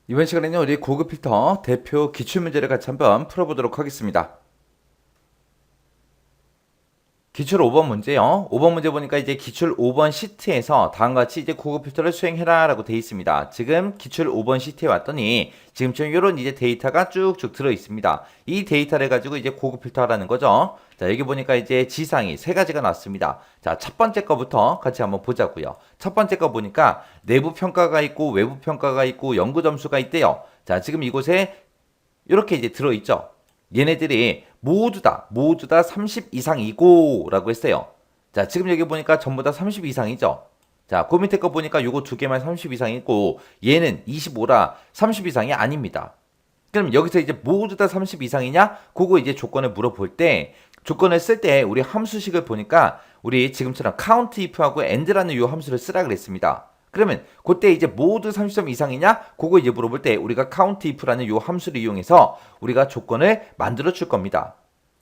이번 시간에는 우리 고급 필터 대표 기출문제를 같이 한번 풀어보도록 하겠습니다. 기출 5번 문제요. 5번 문제 보니까 이제 기출 5번 시트에서 다음과 같이 이제 고급 필터를 수행해라 라고 되어 있습니다. 지금 기출 5번 시트에 왔더니 지금처럼 이런 이제 데이터가 쭉쭉 들어 있습니다. 이 데이터를 가지고 이제 고급 필터라는 거죠. 자, 여기 보니까 이제 지상이 세 가지가 나왔습니다. 자, 첫 번째 거부터 같이 한번 보자고요. 첫 번째 거 보니까 내부 평가가 있고 외부 평가가 있고 연구 점수가 있대요. 자, 지금 이곳에 이렇게 이제 들어 있죠. 얘네들이 모두 다 30 이상이고 라고 했어요. 자, 지금 여기 보니까 전부 다 30 이상이죠. 자, 그 밑에 거 보니까 요거 두 개만 30 이상이고 얘는 25라 30 이상이 아닙니다. 그럼 여기서 이제 모두 다 30 이상이냐? 그거 이제 조건을 물어볼 때 조건을 쓸 때 우리 함수식을 보니까 우리 지금처럼 count if하고 and라는 요 함수를 쓰라 그랬습니다. 그러면 그때 이제 모두 30점 이상이냐? 그거 이제 물어볼 때 우리가 count if라는 요 함수를 이용해서 우리가 조건을 만들어 줄 겁니다.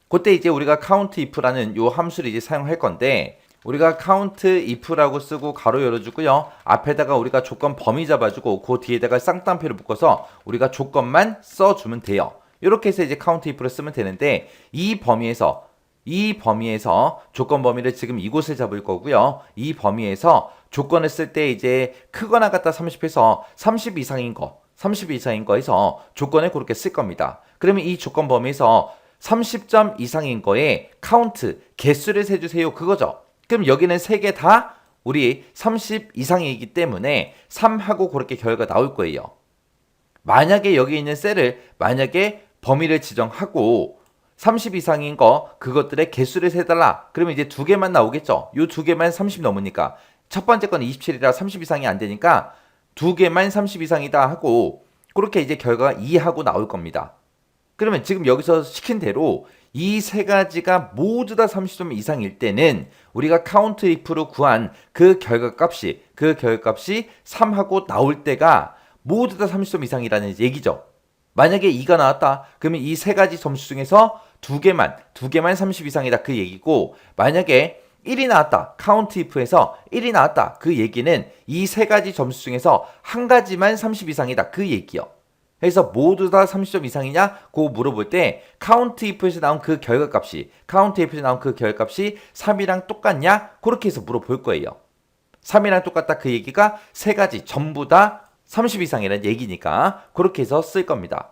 그때 이제 우리가 count if라는 요 함수를 이제 사용할 건데 우리가 count if라고 쓰고 가로 열어주고요. 앞에다가 우리가 조건 범위 잡아주고 그 뒤에다가 쌍따옴표를 묶어서 우리가 조건만 써주면 돼요. 이렇게 해서 이제 count if를 쓰면 되는데 이 범위에서 조건 범위를 지금 이곳을 잡을 거고요. 이 범위에서 조건을 쓸 때 이제 크거나 같다 30해서 30 이상인 거에서 조건을 그렇게 쓸 겁니다. 그러면 이 조건 범위에서 30점 이상인 거에 카운트 개수를 세주세요 그거죠. 그럼 여기는 세 개 다 우리 30 이상이기 때문에 3하고 그렇게 결과가 나올 거예요. 만약에 여기 있는 셀을 만약에 범위를 지정하고 30 이상인 거 그것들의 개수를 세달라. 그러면 이제 두 개만 나오겠죠. 요 두 개만 30 넘으니까 첫 번째 건 27이라 30 이상이 안 되니까 두 개만 30 이상이다 하고 그렇게 이제 결과가 2하고 나올 겁니다. 그러면 지금 여기서 시킨 대로 이 세 가지가 모두 다 30점 이상일 때는 우리가 count if로 구한 그 결과값이 3하고 나올 때가 모두 다 30점 이상이라는 얘기죠. 만약에 2가 나왔다. 그러면 이 세 가지 점수 중에서 두 개만 30 이상이다 그 얘기고 만약에 1이 나왔다. count if에서 1이 나왔다. 그 얘기는 이 세 가지 점수 중에서 한 가지만 30 이상이다. 그 얘기요. 그래서 모두 다 30점 이상이냐? 그거 물어볼 때 count if에서 나온 그 결과값이 3이랑 똑같냐? 그렇게 해서 물어볼 거예요. 3이랑 똑같다 그 얘기가 세 가지 전부 다 30 이상이라는 얘기니까 그렇게 해서 쓸 겁니다.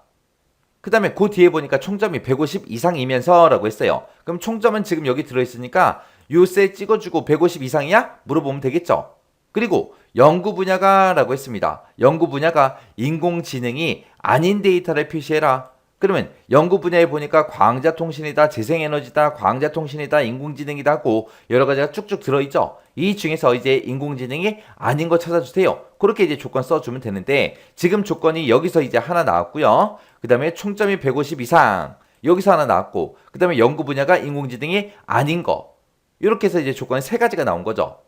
그 다음에 그 뒤에 보니까 총점이 150 이상이면서 라고 했어요. 그럼 총점은 지금 여기 들어있으니까 요 셀 찍어주고 150 이상이야? 물어보면 되겠죠. 그리고 연구 분야가 라고 했습니다. 연구 분야가 인공지능이 아닌 데이터를 표시해라. 그러면 연구 분야에 보니까 광자통신이다, 재생에너지다, 광자통신이다, 인공지능이다 하고 여러 가지가 쭉쭉 들어있죠. 이 중에서 이제 인공지능이 아닌 거 찾아주세요. 그렇게 이제 조건 써주면 되는데 지금 조건이 여기서 이제 하나 나왔고요. 그 다음에 총점이 150 이상 여기서 하나 나왔고 그 다음에 연구 분야가 인공지능이 아닌 거 이렇게 해서 이제 조건이 세 가지가 나온 거죠.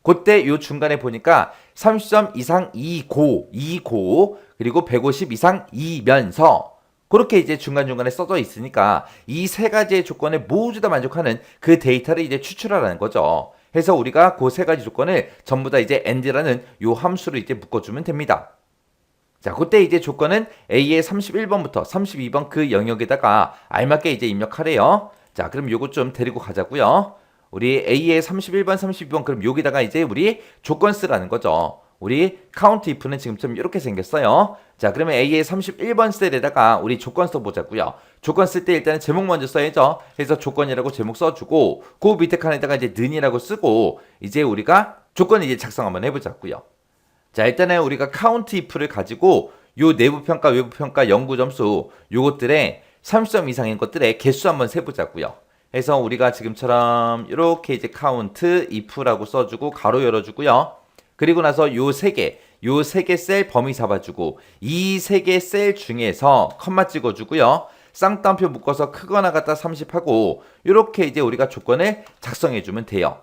그때 요 중간에 보니까 30점 이상 이고 그리고 150 이상 이면서 그렇게 이제 중간중간에 써져 있으니까 이 세 가지의 조건에 모두 다 만족하는 그 데이터를 이제 추출하라는 거죠. 해서 우리가 그 세 가지 조건을 전부 다 이제 and라는 요 함수를 이제 묶어주면 됩니다. 자, 그때 이제 조건은 A의 31번부터 32번 그 영역에다가 알맞게 이제 입력하래요. 자, 그럼 요거 좀 데리고 가자고요. 우리 A의 31번, 32번 그럼 여기다가 이제 우리 조건 쓰라는 거죠. 우리 count if는 지금쯤 이렇게 생겼어요. 자, 그러면 A의 31번 셀에다가 우리 조건 써보자고요. 조건 쓸 때 일단은 제목 먼저 써야죠. 그래서 조건이라고 제목 써주고 그 밑에 칸에다가 이제 는이라고 쓰고 이제 우리가 조건 이제 작성 한번 해보자고요. 자, 일단은 우리가 count if를 가지고 요 내부 평가, 외부 평가, 연구 점수 요것들의 30점 이상인 것들의 개수 한번 세보자고요. 해서 우리가 지금처럼 이렇게 이제 count if라고 써주고 가로 열어주고요. 그리고 나서 요 세 개 셀 범위 잡아주고 이 세 개 셀 중에서 컴마 찍어주고요. 쌍따옴표 묶어서 크거나 같다 30하고 이렇게 이제 우리가 조건을 작성해주면 돼요.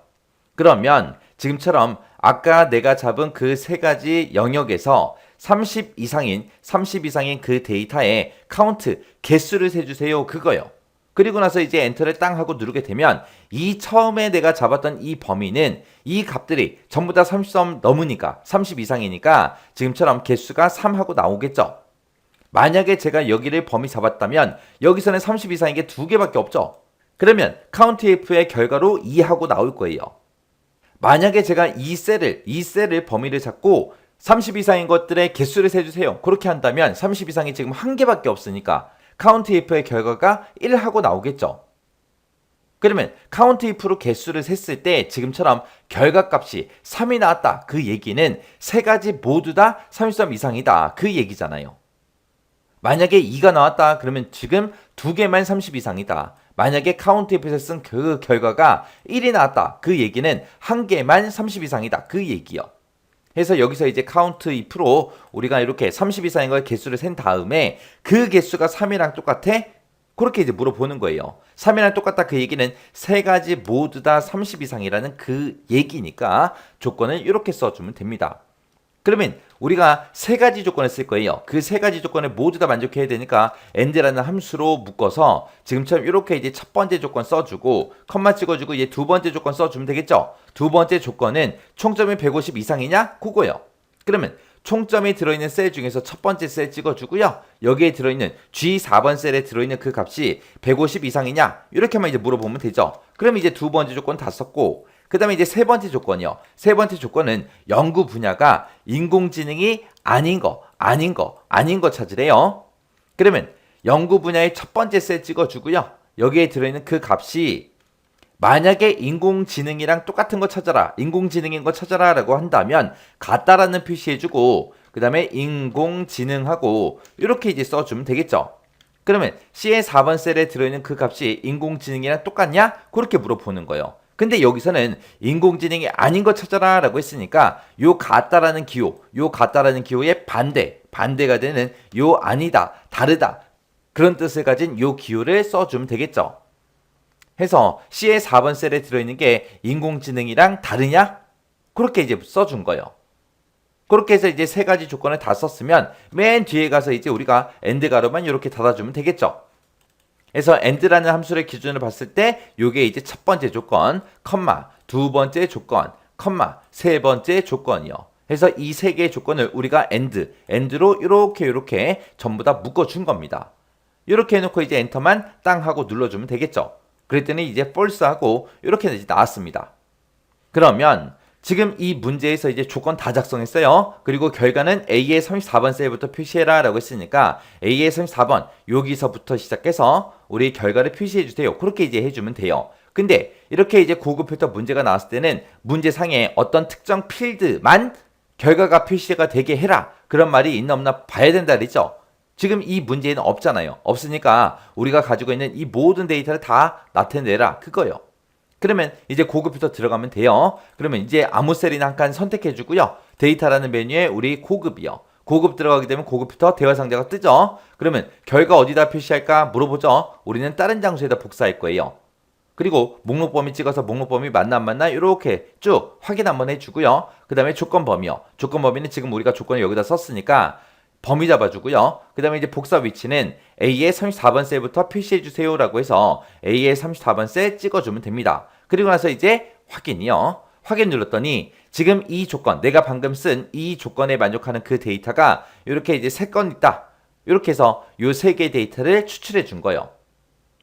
그러면 지금처럼 아까 내가 잡은 그 세 가지 영역에서 30 이상인 그 데이터에 카운트 개수를 세주세요 그거요. 그리고 나서 이제 엔터를 땅 하고 누르게 되면 이 처음에 내가 잡았던 이 범위는 이 값들이 전부 다 30점 넘으니까 30 이상이니까 지금처럼 개수가 3하고 나오겠죠. 만약에 제가 여기를 범위 잡았다면 여기서는 30 이상인 게 2개밖에 없죠. 그러면 카운트 F의 결과로 2하고 나올 거예요. 만약에 제가 이 셀을 범위를 잡고 30 이상인 것들의 개수를 세주세요. 그렇게 한다면 30 이상이 지금 1개밖에 없으니까 카운트 if의 결과가 1하고 나오겠죠. 그러면 카운트 if로 개수를 셌을 때 지금처럼 결과값이 3이 나왔다. 그 얘기는 세 가지 모두 다 30점 이상이다. 그 얘기잖아요. 만약에 2가 나왔다. 그러면 지금 2개만 30 이상이다. 만약에 카운트 if에서 쓴 그 결과가 1이 나왔다. 그 얘기는 1개만 30 이상이다. 그 얘기요. 해서 여기서 이제 카운트 if로 우리가 이렇게 30 이상인 걸 개수를 센 다음에 그 개수가 3이랑 똑같아? 그렇게 이제 물어보는 거예요. 3이랑 똑같다 그 얘기는 세 가지 모두 다 30 이상이라는 그 얘기니까 조건을 이렇게 써주면 됩니다. 그러면 우리가 세 가지 조건을 쓸 거예요. 그 세 가지 조건을 모두 다 만족해야 되니까 and라는 함수로 묶어서 지금처럼 이렇게 이제 첫 번째 조건 써주고 컴마 찍어주고 이제 두 번째 조건 써주면 되겠죠. 두 번째 조건은 총점이 150 이상이냐? 그거요. 그러면 총점이 들어있는 셀 중에서 첫 번째 셀 찍어주고요. 여기에 들어있는 G4번 셀에 들어있는 그 값이 150 이상이냐? 이렇게만 이제 물어보면 되죠. 그럼 이제 두 번째 조건 다 썼고 그 다음에 이제 세 번째 조건이요. 세 번째 조건은 연구 분야가 인공지능이 아닌 거 찾으래요. 그러면 연구 분야의 첫 번째 셀 찍어주고요. 여기에 들어있는 그 값이 만약에 인공지능이랑 똑같은 거 찾아라. 인공지능인 거 찾아라 라고 한다면 같다라는 표시해주고 그 다음에 인공지능하고 이렇게 이제 써주면 되겠죠. 그러면 C의 4번 셀에 들어있는 그 값이 인공지능이랑 똑같냐? 그렇게 물어보는 거예요. 근데 여기서는 인공지능이 아닌 거 찾아라 라고 했으니까 요 같다라는 기호, 요 같다라는 기호의 반대가 되는 요 아니다, 다르다 그런 뜻을 가진 요 기호를 써주면 되겠죠. 해서 C의 4번 셀에 들어있는 게 인공지능이랑 다르냐? 그렇게 이제 써준 거예요. 그렇게 해서 이제 세 가지 조건을 다 썼으면 맨 뒤에 가서 이제 우리가 AND 가로만 이렇게 닫아주면 되겠죠. 그래서 AND라는 함수를 기준으로 봤을 때 요게 이제 첫 번째 조건, 컴마, 두 번째 조건, 컴마, 세 번째 조건이요. 그래서 이 세 개의 조건을 우리가 AND로 이렇게 전부 다 묶어준 겁니다. 이렇게 해놓고 이제 엔터만 땅 하고 눌러주면 되겠죠. 그랬더니 이제 false하고 이렇게 이제 나왔습니다. 그러면 지금 이 문제에서 이제 조건 다 작성했어요. 그리고 결과는 A의 34번 셀부터 표시해라 라고 했으니까 A의 34번 여기서부터 시작해서 우리 결과를 표시해 주세요. 그렇게 이제 해주면 돼요. 근데 이렇게 이제 고급 필터 문제가 나왔을 때는 문제상에 어떤 특정 필드만 결과가 표시가 되게 해라. 그런 말이 있나 없나 봐야 된다 그랬죠. 지금 이 문제에는 없잖아요. 없으니까 우리가 가지고 있는 이 모든 데이터를 다 나타내라. 그거요. 그러면 이제 고급 필터 들어가면 돼요. 그러면 이제 아무 셀이나 한 칸 선택해 주고요. 데이터라는 메뉴에 우리 고급이요. 고급 들어가게 되면 고급 필터 대화 상자가 뜨죠. 그러면 결과 어디다 표시할까 물어보죠. 우리는 다른 장소에다 복사할 거예요. 그리고 목록 범위 찍어서 목록 범위 맞나 안 맞나 이렇게 쭉 확인 한번 해주고요. 그 다음에 조건 범위요. 조건 범위는 지금 우리가 조건을 여기다 썼으니까 범위 잡아주고요. 그 다음에 이제 복사 위치는 A의 34번 셀부터 표시해주세요 라고 해서 A의 34번 셀 찍어주면 됩니다. 그리고 나서 이제 확인이요. 확인 눌렀더니 지금 이 조건, 내가 방금 쓴 이 조건에 만족하는 그 데이터가 이렇게 이제 3건 있다. 이렇게 해서 요 3개의 데이터를 추출해 준 거예요.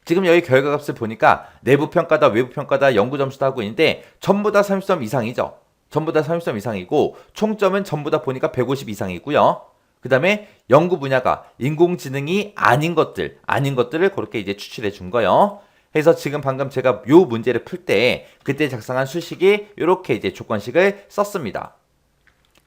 지금 여기 결과값을 보니까 내부 평가다, 외부 평가다, 연구 점수다 하고 있는데 전부 다 30점 이상이죠. 전부 다 30점 이상이고 총점은 전부 다 보니까 150 이상이고요. 그 다음에 연구 분야가 인공지능이 아닌 것들을 그렇게 이제 추출해 준 거예요. 해서 지금 방금 제가 요 문제를 풀 때 그때 작성한 수식이 이렇게 이제 조건식을 썼습니다.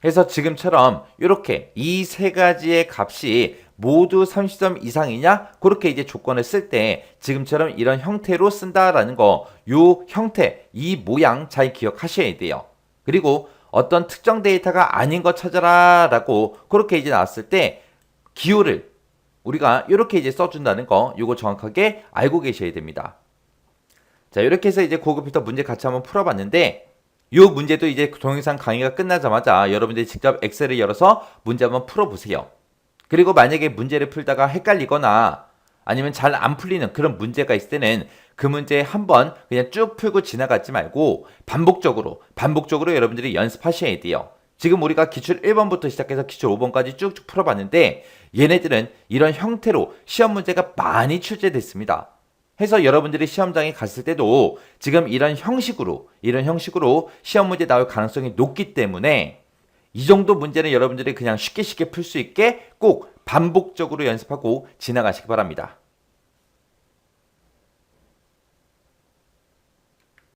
그래서 지금처럼 이렇게 이 세 가지의 값이 모두 30점 이상이냐? 그렇게 이제 조건을 쓸 때 지금처럼 이런 형태로 쓴다라는 거, 요 형태, 이 모양 잘 기억하셔야 돼요. 그리고 어떤 특정 데이터가 아닌 거 찾아라 라고 그렇게 이제 나왔을 때 기호를 우리가 이렇게 이제 써준다는 거 요거 정확하게 알고 계셔야 됩니다. 자, 이렇게 해서 이제 고급 필터 문제 같이 한번 풀어봤는데 요 문제도 이제 동영상 강의가 끝나자마자 여러분들이 직접 엑셀을 열어서 문제 한번 풀어보세요. 그리고 만약에 문제를 풀다가 헷갈리거나 아니면 잘 안 풀리는 그런 문제가 있을 때는 그 문제 한번 그냥 쭉 풀고 지나가지 말고 반복적으로 여러분들이 연습하셔야 돼요. 지금 우리가 기출 1번부터 시작해서 기출 5번까지 쭉쭉 풀어봤는데 얘네들은 이런 형태로 시험 문제가 많이 출제됐습니다. 해서 여러분들이 시험장에 갔을 때도 지금 이런 형식으로 시험 문제 나올 가능성이 높기 때문에 이 정도 문제는 여러분들이 그냥 쉽게 풀 수 있게 꼭 반복적으로 연습하고 지나가시기 바랍니다.